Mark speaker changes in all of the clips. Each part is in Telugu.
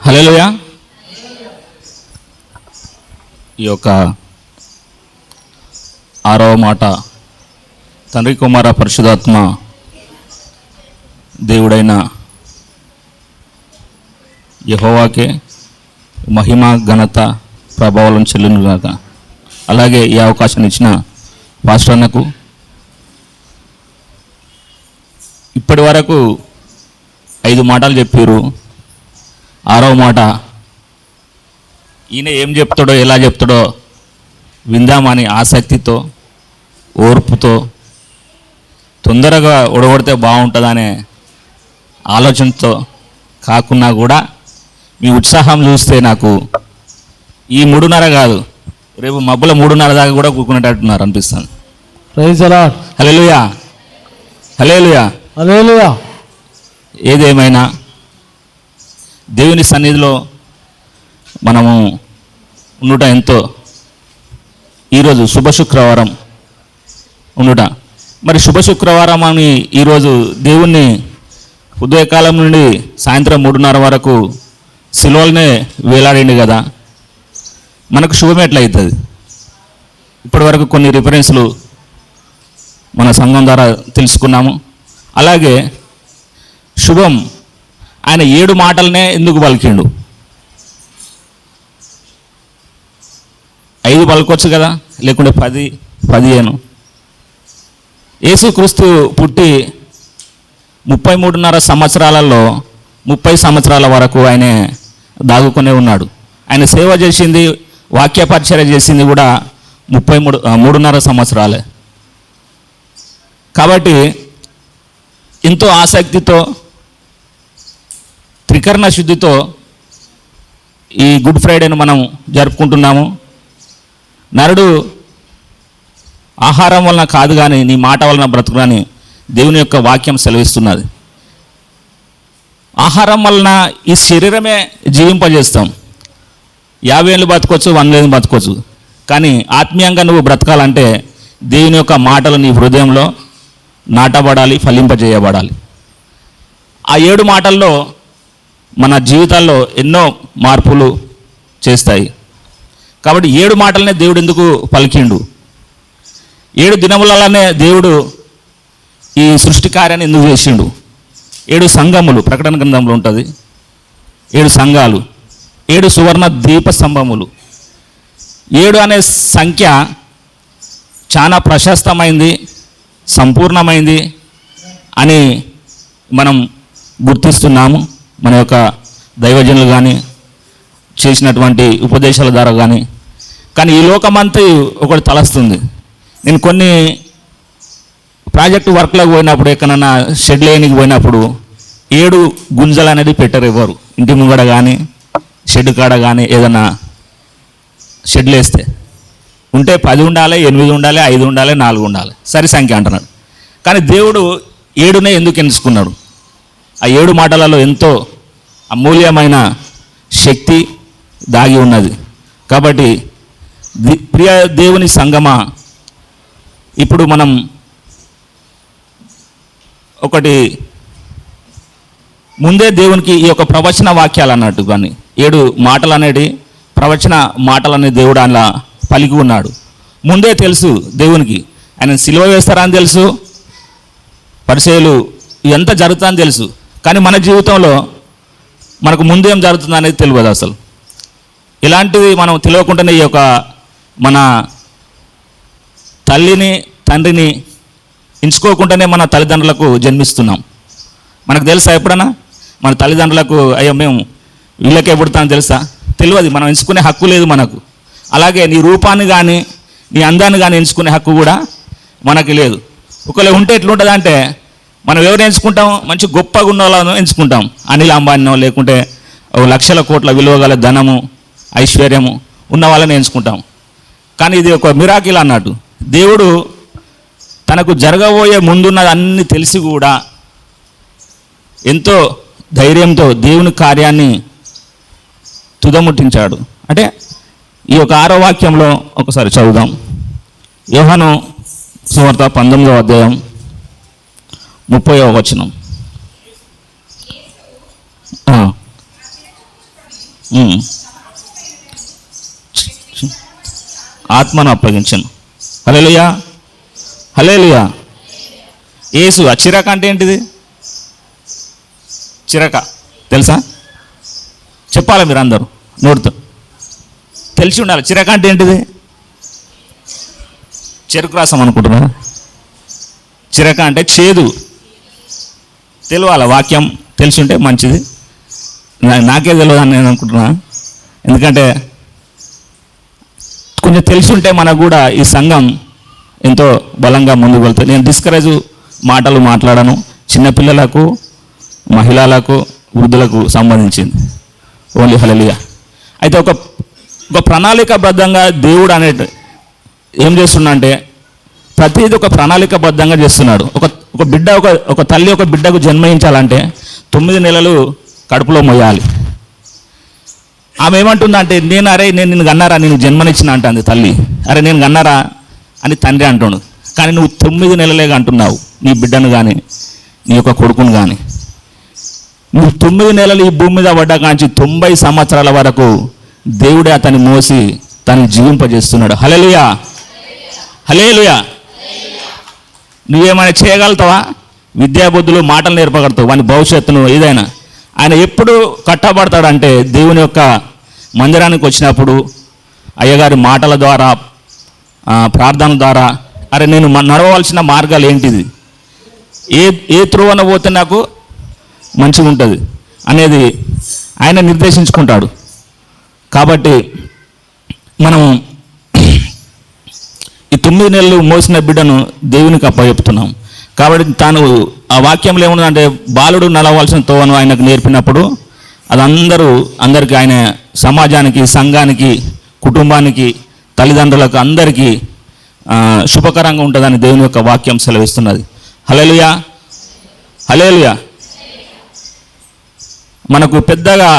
Speaker 1: హల్లెలూయా. ఈ యొక్క 6వ మాట, తండ్రి కుమార పరిశుద్ధాత్మ దేవుడైన యెహోవాకే మహిమ ఘనత ప్రభావం చెల్లునుగాక. అలాగే ఈ అవకాశం ఇచ్చిన పాస్టర్ అన్నకు ఇప్పటి వరకు 5 మాటలు చెప్పారు. 6వ మాట ఈయన ఏం చెప్తాడో ఎలా చెప్తాడో విందామని ఆసక్తితో ఓర్పుతో తొందరగా ఒడగొడితే బాగుంటుందనే ఆలోచనతో కాకున్నా కూడా మీ ఉత్సాహం చూస్తే నాకు ఈ 3:30 కాదు, రేపు మబ్బుల 3:30 దాకా కూడా కూకునేటట్టున్నారు అనిపిస్తుంది.
Speaker 2: Praise the lord.
Speaker 1: Hallelujah, hallelujah,
Speaker 2: hallelujah.
Speaker 1: ఏదేమైనా దేవుని సన్నిధిలో మనము ఉండుట ఎంతో, ఈరోజు శుభ శుక్రవారం ఉండుట. మరి శుభ శుక్రవారం అని ఈరోజు దేవుణ్ణి ఉదయకాలం నుండి సాయంత్రం 3:30 వరకు సిలువలనే వేలాడింది కదా, మనకు శుభం ఎట్లయితుంది? ఇప్పటి వరకు కొన్ని రిఫరెన్స్లు మన సంఘం ద్వారా తెలుసుకున్నాము. అలాగే శుభం ఆయన 7 మాటలనే ఎందుకు పలికిండు? 5 పలుకోవచ్చు కదా, లేకుంటే 10, 15. యేసుక్రీస్తు పుట్టి 33.5 సంవత్సరాలలో 30 సంవత్సరాల వరకు ఆయన దాగుకునే ఉన్నాడు. ఆయన సేవ చేసింది, వాక్య పరిచర్య చేసింది కూడా 3.5 సంవత్సరాలే. కాబట్టి ఎంతో ఆసక్తితో త్రికరణ శుద్ధితో ఈ గుడ్ ఫ్రైడేను మనం జరుపుకుంటున్నాము. నరుడు ఆహారం వలన కాదు కానీ నీ మాట వలన బ్రతుకునని దేవుని యొక్క వాక్యం సెలవిస్తున్నది. ఆహారం వలన ఈ శరీరమే జీవింపజేస్తాం. 50 ఏళ్ళు బతకొచ్చు, 100 ఏళ్ళు బతకొచ్చు. కానీ ఆత్మీయంగా నువ్వు బ్రతకాలంటే దేవుని యొక్క మాటలు నీ హృదయంలో నాటబడాలి, ఫలింపజేయబడాలి. ఆ 7 మాటల్లో మన జీవితాల్లో ఎన్నో మార్పులు చేస్తాయి. కాబట్టి 7 మాటలనే దేవుడు ఎందుకు పలికిండు? 7 దినములనే దేవుడు ఈ సృష్టి కార్యాన్ని ఎందుకు చేసిండు? 7 సంఘములు ప్రకటన గ్రంథంలో ఉంటుంది. 7 సంఘాలు, 7 సువర్ణ దీప స్తంభములు. 7 అనే సంఖ్య చాలా ప్రశస్తమైంది, సంపూర్ణమైంది అని మనం గుర్తిస్తున్నాము. మన యొక్క దైవజనులు కానీ చేసినటువంటి ఉపదేశాల ద్వారా కానీ ఈ లోకమంతా ఒకటి తలస్తుంది. నేను కొన్ని ప్రాజెక్టు వర్క్లకు పోయినప్పుడు, ఎక్కడన్నా షెడ్ లేనికి పోయినప్పుడు 7 గుంజలు అనేది పెట్టరు ఎవరు. ఇంటి ముంగడ కానీ షెడ్ కాడ కానీ ఏదన్నా షెడ్లు వేస్తే ఉంటే 10 ఉండాలి, 8 ఉండాలి, 5 ఉండాలి, 4 ఉండాలి, సరి సంఖ్య అంటున్నాడు. కానీ దేవుడు 7నే ఎందుకు ఎంచుకున్నాడు? ఆ 7 మాటలలో ఎంతో అమూల్యమైన శక్తి దాగి ఉన్నది. కాబట్టి ప్రియ దేవుని సంగమా, ఇప్పుడు మనం ఒకటి ముందే దేవునికి ఈ యొక్క ప్రవచన వాక్యాలు అన్నట్టు కానీ 7 మాటలు అనేది ప్రవచన మాటలని దేవుడు అలా పలికి ఉన్నాడు. ముందే తెలుసు దేవునికి, ఆయన సిలువ వేస్తారని తెలుసు, పరిచర్యలు ఎంత జరుగుతుందని తెలుసు. కానీ మన జీవితంలో మనకు ముందేం జరుగుతుంది అనేది తెలియదు అసలు. ఇలాంటివి మనం తెలియకుండానే ఈ యొక్క మన తల్లిని తండ్రిని ఎంచుకోకుండానే మన తల్లిదండ్రులకు జన్మిస్తున్నాం. మనకు తెలుసా ఎప్పుడన్నా మన తల్లిదండ్రులకు అయ్యో మేము వీళ్ళకే పుడతామని తెలుసా? తెలియదు. మనం ఎంచుకునే హక్కు లేదు మనకు. అలాగే నీ రూపాన్ని కానీ నీ అందాన్ని కానీ ఎంచుకునే హక్కు కూడా మనకి లేదు. ఒకవేళ ఉంటే ఎట్లుంటుంది అంటే, మనం ఎవరు ఎంచుకుంటాం? మంచి గొప్పగా ఉన్న వాళ్ళను ఎంచుకుంటాం. అనిల్ అంబానీనో లేకుంటే లక్షల కోట్ల విలువ గల ధనము ఐశ్వర్యము ఉన్న వాళ్ళని ఎంచుకుంటాం. కానీ ఇది ఒక మిరాకిల్ అన్నట్టు. దేవుడు తనకు జరగబోయే ముందున్నది అన్ని తెలిసి కూడా ఎంతో ధైర్యంతో దేవుని కార్యాన్ని తుదముట్టించాడు. అంటే ఈ యొక్క 6వ వాక్యంలో ఒకసారి చదువుదాం. యోహాను సువార్త 19వ అధ్యాయం 30వ వచనం. ఉమ్. ఆత్మను అప్పగించను. హల్లెలూయా, హల్లెలూయా. యేసు ఆ చిరక అంటే ఏంటిది? చిరక తెలుసా? చెప్పాలి మీరు అందరూ నోడుతూ తెలిసి ఉండాలి. చిరక అంటే ఏంటిది? చెరుకు రసం అనుకుంటున్నా. చిరక అంటే చేదు. తెలియాల వాక్యం తెలిసి ఉంటే మంచిది. నాకే తెలియదు అని నేను అనుకుంటున్నా. ఎందుకంటే కొంచెం తెలిసి ఉంటే మనకు కూడా ఈ సంఘం ఎంతో బలంగా ముందుకు వెళ్తుంది. నేను డిస్కరేజ్ మాటలు మాట్లాడను. చిన్నపిల్లలకు, మహిళలకు, వృద్ధులకు సంబంధించింది ఓన్లీ. హల్లెలూయా. అయితే ఒక ప్రణాళికాబద్ధంగా దేవుడు ఏం చేస్తున్నా అంటే ప్రతిదీ ఒక ప్రణాళికాబద్ధంగా చేస్తున్నాడు. ఒక బిడ్డ ఒక తల్లి ఒక బిడ్డకు జన్మించాలంటే 9 నెలలు కడుపులో మొయ్యాలి. ఆమె ఏమంటుందంటే నేను నిన్ను కన్నారా, నేను జన్మనిచ్చిన అంటుంది తల్లి. అరే నేను కన్నారా అని తండ్రి అంటున్నాడు. కానీ నువ్వు 9 నెలలేగా అంటున్నావు నీ బిడ్డను కానీ నీ యొక్క కొడుకును కానీ. నువ్వు 9 నెలలు ఈ భూమి మీద పడ్డా కాంచి 90 సంవత్సరాల వరకు దేవుడే అతన్ని మోసి తను జీవింపజేస్తున్నాడు. హల్లెలూయా, హల్లెలూయా. నువ్వేమైనా చేయగలుగుతావా? విద్యాబుద్ధులు మాటలు నేర్పగలుగుతావు వాని భవిష్యత్తును ఏదైనా. ఆయన ఎప్పుడు కట్టబడతాడంటే దేవుని యొక్క మందిరానికి వచ్చినప్పుడు అయ్యగారి మాటల ద్వారా, ప్రార్థనల ద్వారా, అరే నేను నడవవలసిన మార్గాలు ఏంటిది, ఏ త్రోవన పోతే నాకు మంచిగా ఉంటుంది అనేది ఆయన నిర్దేశించుకుంటాడు. కాబట్టి మనం ఈ 9 నెలలు మోసిన బిడ్డను దేవునికి అప్పచెప్తున్నాం. కాబట్టి తాను ఆ వాక్యంలో ఏముందంటే బాలుడు నడవలసిన తోవను ఆయనకు నేర్పినప్పుడు అది అందరికీ ఆయన సమాజానికి, సంఘానికి, కుటుంబానికి, తల్లిదండ్రులకు అందరికీ శుభకరంగా ఉంటుందని దేవుని యొక్క వాక్యం సెలవిస్తున్నది. హల్లెలూయా, హల్లెలూయా. మనకు పెద్దగా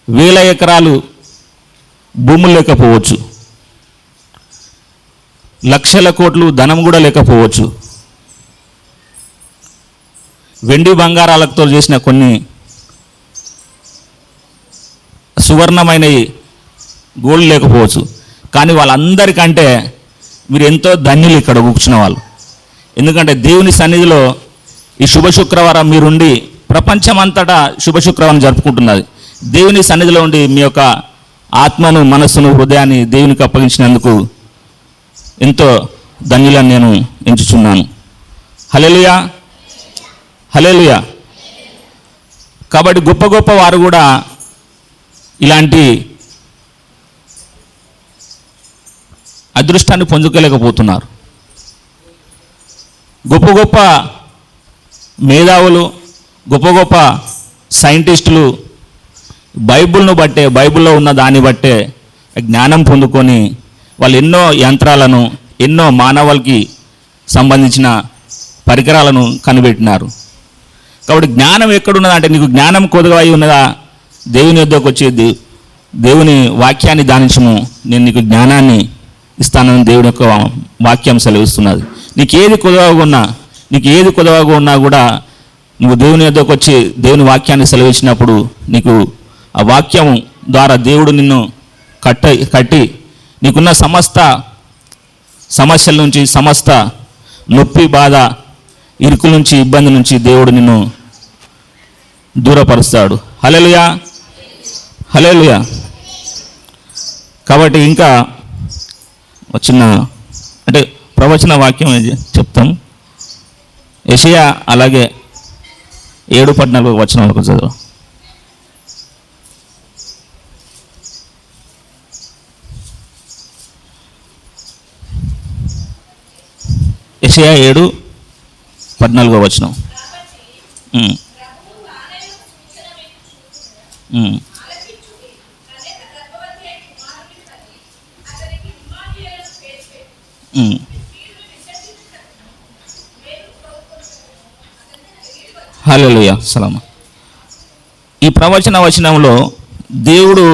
Speaker 1: 1000 ఎకరాలు భూములు లేకపోవచ్చు, లక్షల కోట్లు ధనం కూడా లేకపోవచ్చు. వెండి బంగారాలతో చేసిన కొన్ని సువర్ణమైనవి గోల్డ్ లేకపోవచ్చు. కానీ వాళ్ళందరికంటే మీరు ఎంతో ధన్యులు ఇక్కడ కూర్చున్న వాళ్ళు. ఎందుకంటే దేవుని సన్నిధిలో ఈ శుభ శుక్రవారం మీరుండి ప్రపంచమంతటా శుభ శుక్రవారం జరుపుకుంటున్నది. దేవుని సన్నిధిలో ఉండి మీ యొక్క ఆత్మను, మనస్సును, హృదయాన్ని దేవునికి అప్పగించినందుకు ఎంతో ధన్యులను నేను ఎంచుచున్నాను. హల్లెలూయా, హల్లెలూయా. కాబట్టి గొప్ప గొప్ప వారు కూడా ఇలాంటి అదృష్టాన్ని పొందుకోలేకపోతున్నారు. గొప్ప గొప్ప మేధావులు, గొప్ప గొప్ప సైంటిస్టులు బైబిల్ను బట్టే, బైబిల్లో ఉన్న దాన్ని బట్టే జ్ఞానం పొందుకొని వాళ్ళు ఎన్నో యంత్రాలను, ఎన్నో మానవాళికి సంబంధించిన పరికరాలను కనిపెట్టినారు. కాబట్టి జ్ఞానం ఎక్కడున్నదంటే నీకు జ్ఞానం కొద్దిగా ఉన్నదా, దేవుని యొద్దకు వచ్చేది దేవుని వాక్యాన్ని ధ్యానించము, నేను నీకు జ్ఞానాన్ని ఇస్తానని దేవుని యొక్క వాక్యం సెలవిస్తున్నది. నీకు ఏది కొదవగా ఉన్నా కూడా నువ్వు దేవుని యొద్దకు వచ్చి దేవుని వాక్యాన్ని సెలవిచ్చినప్పుడు నీకు ఆ వాక్యం ద్వారా దేవుడు నిన్ను కట్టి నీకున్న సమస్త సమస్యల నుంచి, సమస్త నొప్పి, బాధ, ఇరుకుల నుంచి, ఇబ్బంది నుంచి దేవుడు నిన్ను దూరపరుస్తాడు. హల్లెలూయా, హల్లెలూయా. కాబట్టి ఇంకా చిన్న అంటే ప్రవచన వాక్యం చెప్తాం. యెషయా అలాగే 7:14 వచనాలకు చదువు. యెషయా 7:14 వచనం. హల్లెలూయా, సలాం. ఈ ప్రవచన వచనంలో దేవుడు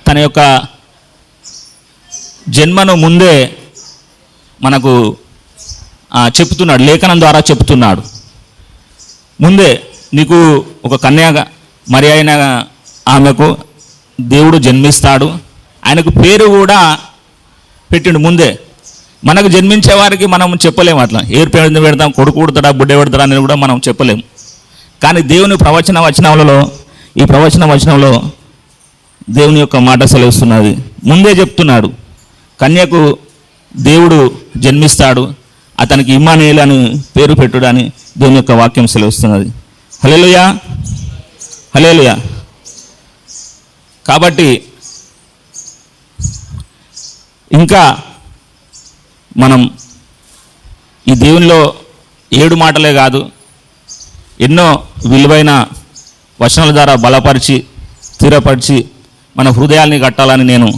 Speaker 1: తన యొక్క జన్మను ముందే మనకు చెప్తున్నాడు, లేఖనం ద్వారా చెప్తున్నాడు. ముందే నీకు ఒక కన్య మరి అయిన ఆమెకు దేవుడు జన్మిస్తాడు. ఆయనకు పేరు కూడా పెట్టిండు ముందే. మనకు జన్మించే వారికి మనం చెప్పలేము అట్లా ఏరు పేరు పెడతాం, కొడుకు పుడతాడా బుడ్డ పెడతాడా అని కూడా మనం చెప్పలేము. కానీ దేవుని ఈ ప్రవచన వచనంలో దేవుని యొక్క మాట సెలవుస్తున్నది. ముందే చెప్తున్నాడు, కన్యకు దేవుడు జన్మిస్తాడు, అతనికి ఇమ్మానుయేలు అని పేరు పెట్టుడని దేవుని యొక్క వాక్యం సెలవుస్తున్నది. హల్లెలూయా, హల్లెలూయా. కాబట్టి ఇంకా మనం ఈ దేవునిలో 7 మాటలే కాదు, ఎన్నో విలువైన వచనాల ద్వారా బలపరిచి స్థిరపరిచి మన హృదయాల్ని కట్టాలని నేను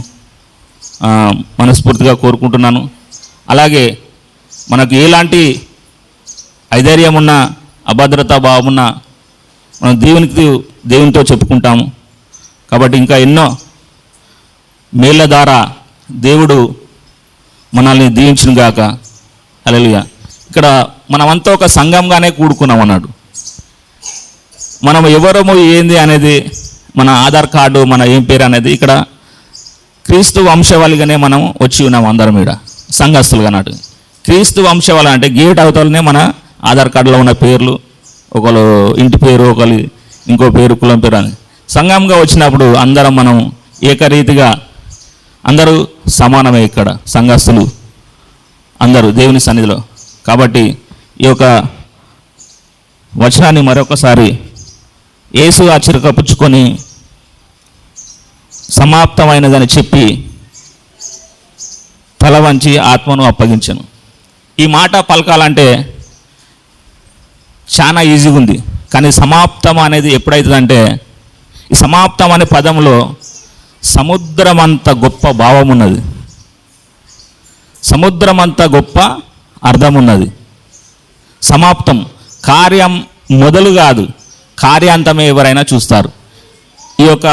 Speaker 1: మనస్ఫూర్తిగా కోరుకుంటున్నాను. అలాగే మనకు ఎలాంటి ఐధైర్యం ఉన్నా, అభద్రతా భావం ఉన్నా మనం దేవునితో చెప్పుకుంటాము. కాబట్టి ఇంకా ఎన్నో మేళ్ళ ద్వారా దేవుడు మనల్ని దీవించును గాక. హల్లెలూయా. ఇక్కడ మనమంతా ఒక సంఘంగానే కూడుకున్నాం అన్నాడు. మనం ఎవరము ఏంది అనేది, మన ఆధార్ కార్డు, మన ఏం పేరు అనేది ఇక్కడ క్రీస్తు వంశవాళిగానే మనం వచ్చి ఉన్నాం అందరం. ఇక్కడ సంఘస్థులుగా అన్నట్టు క్రీస్తు వంశవాళి అంటే గేట్ అవతలనే మన ఆధార్ కార్డులో ఉన్న పేర్లు, ఒకరు ఇంటి పేరు, ఒకరు ఇంకో పేరు, కులం పేరు అని సంఘంగా వచ్చినప్పుడు అందరం మనం ఏకరీతిగా అందరూ సమానమే. ఇక్కడ సంఘస్థులు అందరూ దేవుని సన్నిధిలో. కాబట్టి ఈ యొక్క వచనాన్ని మరొకసారి యేసు ఆశ్చర్యపుచ్చుకొని సమాప్తమైనదని చెప్పి తల వంచి ఆత్మను అప్పగించను. ఈ మాట పలకాలంటే చాలా ఈజీగా ఉంది, కానీ సమాప్తం అనేది ఎప్పుడైతుందంటే, ఈ సమాప్తం అనే పదంలో సముద్రమంత గొప్ప భావం ఉన్నది, సముద్రమంత గొప్ప అర్థం ఉన్నది. సమాప్తం కార్యం మొదలు కాదు, కార్యాంతమే ఎవరైనా చూస్తారు. ఈ యొక్క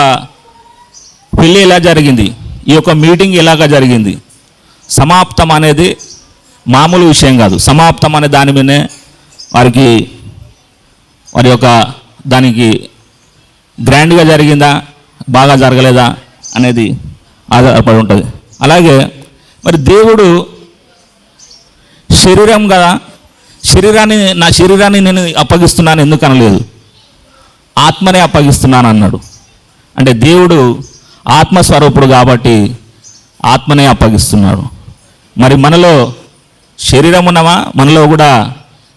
Speaker 1: పెళ్ళి ఎలా జరిగింది, ఈ యొక్క మీటింగ్ ఎలాగా జరిగింది, సమాప్తం అనేది మామూలు విషయం కాదు. సమాప్తం అనే దాని మీదనే వారి యొక్క దానికి గ్రాండ్గా జరిగిందా, బాగా జరగలేదా అనేది ఆధారపడి ఉంటుంది. అలాగే మరి దేవుడు శరీరం కదా, నా శరీరాన్ని నేను అప్పగిస్తున్నాను ఎందుకు అనలేదు, ఆత్మనే అప్పగిస్తున్నాను అన్నాడు. అంటే దేవుడు ఆత్మస్వరూపుడు కాబట్టి ఆత్మనే అప్పగిస్తున్నాడు. మరి మనలో శరీరం ఉన్నమా, మనలో కూడా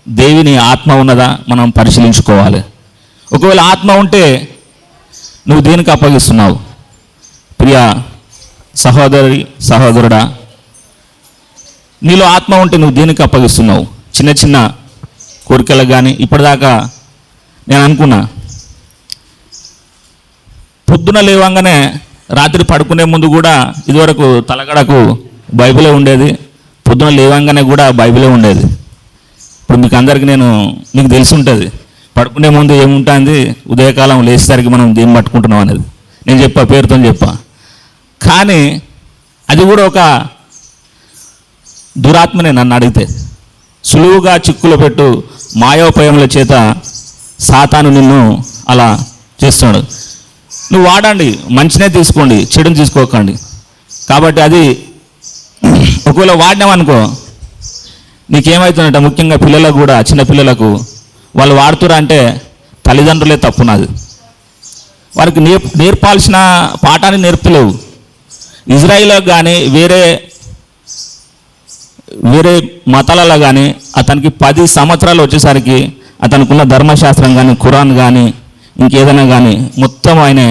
Speaker 1: దేవుని ఆత్మ ఉన్నదా మనం పరిశీలించుకోవాలి. ఒకవేళ ఆత్మ ఉంటే నువ్వు దేనికి అప్పగిస్తున్నావు? ప్రియ సహోదరుడా, నీలో ఆత్మ ఉంటే నువ్వు దేనికి అప్పగిస్తున్నావు? చిన్న చిన్న కోరికలకు కానీ. ఇప్పటిదాకా నేను అనుకున్నా, పొద్దున లేవంగానే రాత్రి పడుకునే ముందు కూడా ఇదివరకు తలగడకు బైబిలే ఉండేది, పొద్దున లేవంగానే కూడా బైబిలే ఉండేది. ఇప్పుడు మీకు తెలిసి ఉంటుంది, పడుకునే ముందు ఏముంటుంది, ఉదయకాలం లేచేసరికి మనం దేన్ని పట్టుకుంటున్నాం అనేది నేను పేరుతో చెప్పా. కానీ అది కూడా ఒక దురాత్మనే నన్ను అడిగితే. సులువుగా చిక్కులు పెట్టు మాయోపయముల చేత సాతాను నిన్ను అలా చేస్తున్నాడు. నువ్వు వాడండి, మంచినే తీసుకోండి, చెడుని తీసుకోకండి. కాబట్టి అది ఒకవేళ వాడినామనుకో నీకేమవుతుందంటే, ముఖ్యంగా పిల్లలకు కూడా, చిన్న పిల్లలకు వాళ్ళు వాడుతురా అంటే తల్లిదండ్రులే తప్పున్నది. వారికి నేర్పాల్సిన పాఠాన్ని నేర్పలేవు. ఇజ్రాయిల్లో కానీ వేరే మతాలలో కానీ అతనికి 10 సంవత్సరాలు వచ్చేసరికి అతనుకున్న ధర్మశాస్త్రం కానీ, ఖురాన్ కానీ, ఇంకేదైనా కానీ మొత్తం ఆయన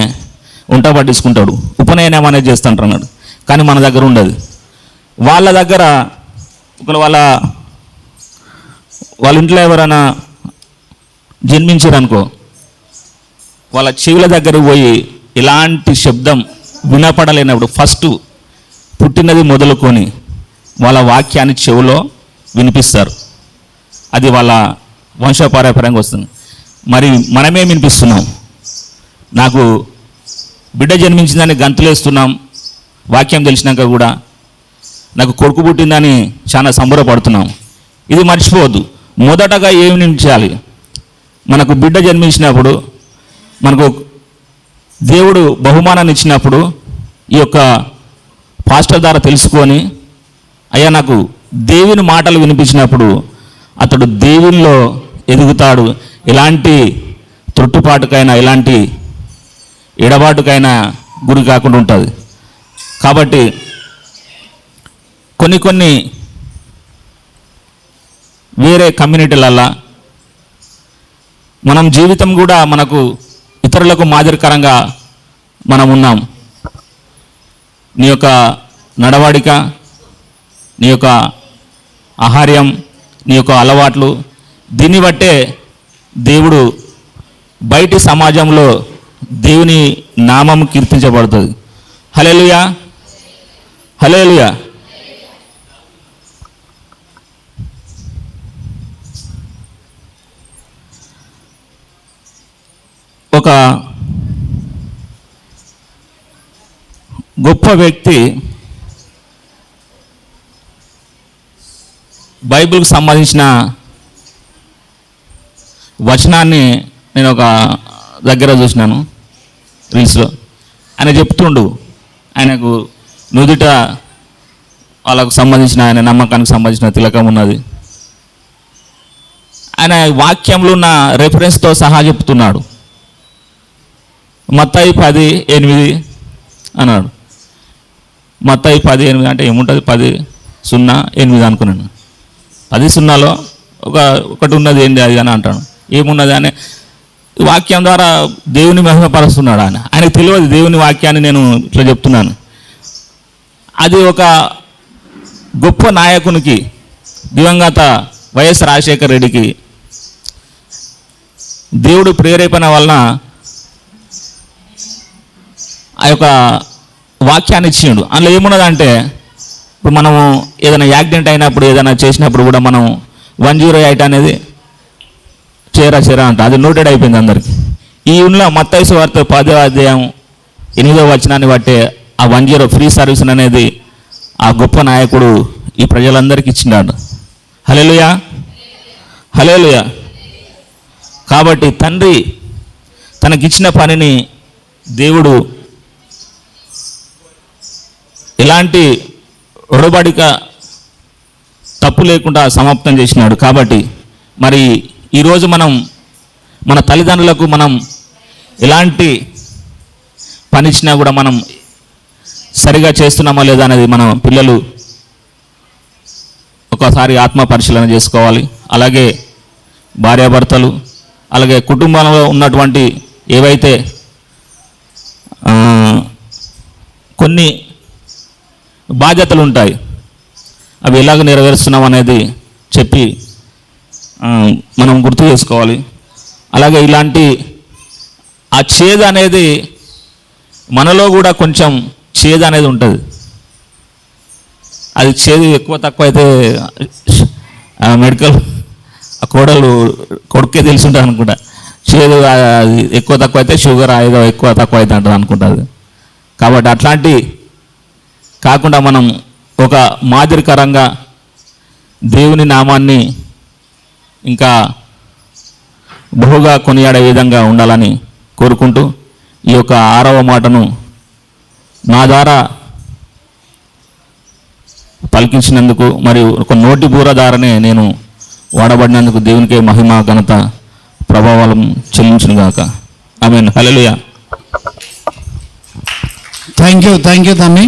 Speaker 1: ఉంట పట్టించుకుంటాడు, ఉపనయనం అనేది చేస్తుంటున్నాడు. కానీ మన దగ్గర ఉండదు. వాళ్ళ దగ్గర ఒకవేళ వాళ్ళ ఇంట్లో ఎవరైనా జన్మించారనుకో, వాళ్ళ చెవుల దగ్గరికి పోయి ఎలాంటి శబ్దం వినపడలేనప్పుడు ఫస్ట్ పుట్టినది మొదలుకొని వాళ్ళ వాక్యాన్ని చెవులో వినిపిస్తారు. అది వాళ్ళ వంశపారంపర్యంగా వస్తుంది. మరి మనమే వినిపిస్తున్నాం. నాకు బిడ్డ జన్మించిందని గంతులేస్తున్నాం, వాక్యం తెలిసినాక కూడా నాకు కొడుకు పుట్టిందని చాలా సంబరపడుతున్నాం. ఇది మర్చిపోవద్దు. మొదటగా ఏమి నించాలి? మనకు బిడ్డ జన్మించినప్పుడు మనకు దేవుడు బహుమానాన్ని ఇచ్చినప్పుడు ఈ యొక్క పాస్టర్ ద్వారా తెలుసుకొని అయ్యా నాకు దేవుని మాటలు వినిపించినప్పుడు అతడు దేవునిలో ఎదుగుతాడు. ఎలాంటి తొట్టుపాటుకైనా ఎలాంటి ఎడబాటుకైనా గురి కాకుండా ఉంటుంది. కాబట్టి కొన్ని వేరే కమ్యూనిటీలల్లో మనం జీవితం కూడా మనకు ఇతరులకు మాదిరికరంగా మనం ఉన్నాం. నీ యొక్క నడవడిక, నీ యొక్క ఆహార్యం, నీ యొక్క అలవాట్లు, దీన్ని బట్టే దేవుడు బయటి సమాజంలో దేవుని నామం కీర్తించబడుతుంది. హల్లెలూయా, హల్లెలూయా. ఒక గొప్ప వ్యక్తి బైబిల్కి సంబంధించిన వచనాన్ని నేను ఒక దగ్గర చూసినాను రీల్స్లో. ఆయన చెప్తుండు, ఆయనకు నుదుట వాళ్ళకు సంబంధించిన ఆయన నమ్మకానికి సంబంధించిన తిలకం ఉన్నది. ఆయన వాక్యంలో ఉన్న రెఫరెన్స్తో సహా చెప్తున్నాడు. మత్తయి 10:8 అన్నాడు. మత్తయి 10:8 అంటే ఏముంటుంది? 10:08 అనుకున్నాను. 10:0లో ఒకటి ఉన్నది ఏంటి అది అని అంటాను. ఏమున్నది అనే వాక్యం ద్వారా దేవుని మహిమపరుస్తున్నాడు. ఆయనకు తెలియదు దేవుని వాక్యాన్ని నేను ఇట్లా చెప్తున్నాను. అది ఒక గొప్ప నాయకునికి, దివంగత వైఎస్ రాజశేఖర రెడ్డికి దేవుడు ప్రేరేపణ వలన ఆ యొక్క వాక్యాన్ని ఇచ్చిండు. అందులో ఏమున్నదంటే, ఇప్పుడు మనము ఏదైనా యాక్సిడెంట్ అయినప్పుడు ఏదైనా చేసినప్పుడు కూడా మనం 108 అనేది చేరా అంట, అది నోటెడ్ అయిపోయింది అందరికి. ఈ ఉన్న మత్తయి సువార్త 10వ అధ్యాయం 8వ వచనాన్ని బట్టే ఆ 10 ఫ్రీ సర్వీస్ అనేది ఆ గొప్ప నాయకుడు ఈ ప్రజలందరికీ ఇచ్చినాడు. హల్లెలూయా, హల్లెలూయా. కాబట్టి తండ్రి తనకిచ్చిన పనిని దేవుడు ఎలాంటి ఒడబడిక తప్పు లేకుండా సమాప్తం చేసినాడు. కాబట్టి మరి ఈరోజు మనం మన తల్లిదండ్రులకు మనం ఎలాంటి పని ఇచ్చినా కూడా మనం సరిగా చేస్తున్నామా లేదా అనేది మన పిల్లలు ఒకసారి ఆత్మ పరిశీలన చేసుకోవాలి. అలాగే భార్యాభర్తలు, అలాగే కుటుంబంలో ఉన్నటువంటి ఏవైతే కొన్ని బాధ్యతలు ఉంటాయి అవి ఎలాగ నెరవేరుస్తున్నాం అనేది చెప్పి మనం గుర్తు చేసుకోవాలి. అలాగే ఇలాంటి ఆ చేదు అనేది మనలో కూడా కొంచెం చేదు అనేది ఉంటుంది. అది చేదు ఎక్కువ తక్కువ అయితే మెడికల్ కొడుకే తెలిసి ఉంటుంది అనుకుంటా. చేదు అది ఎక్కువ తక్కువ అయితే షుగర్ ఏదో ఎక్కువ తక్కువ అయితే అంటుంది అనుకుంటుంది. కాబట్టి అట్లాంటి కాకుండా మనం ఒక మాదిరికరంగా దేవుని నామాన్ని ఇంకా బహుగా కొనియాడే విధంగా ఉండాలని కోరుకుంటూ ఈ యొక్క 6వ మాటను నా ద్వారా పలికించినందుకు మరియు ఒక నోటి బూర ద్వారానే నేను వాడబడినందుకు దేవునికే మహిమ ఘనత ప్రభావం చెల్లించునుగాక. ఆమేన్. హల్లెలూయా.
Speaker 2: థ్యాంక్ యూ తమ్మి.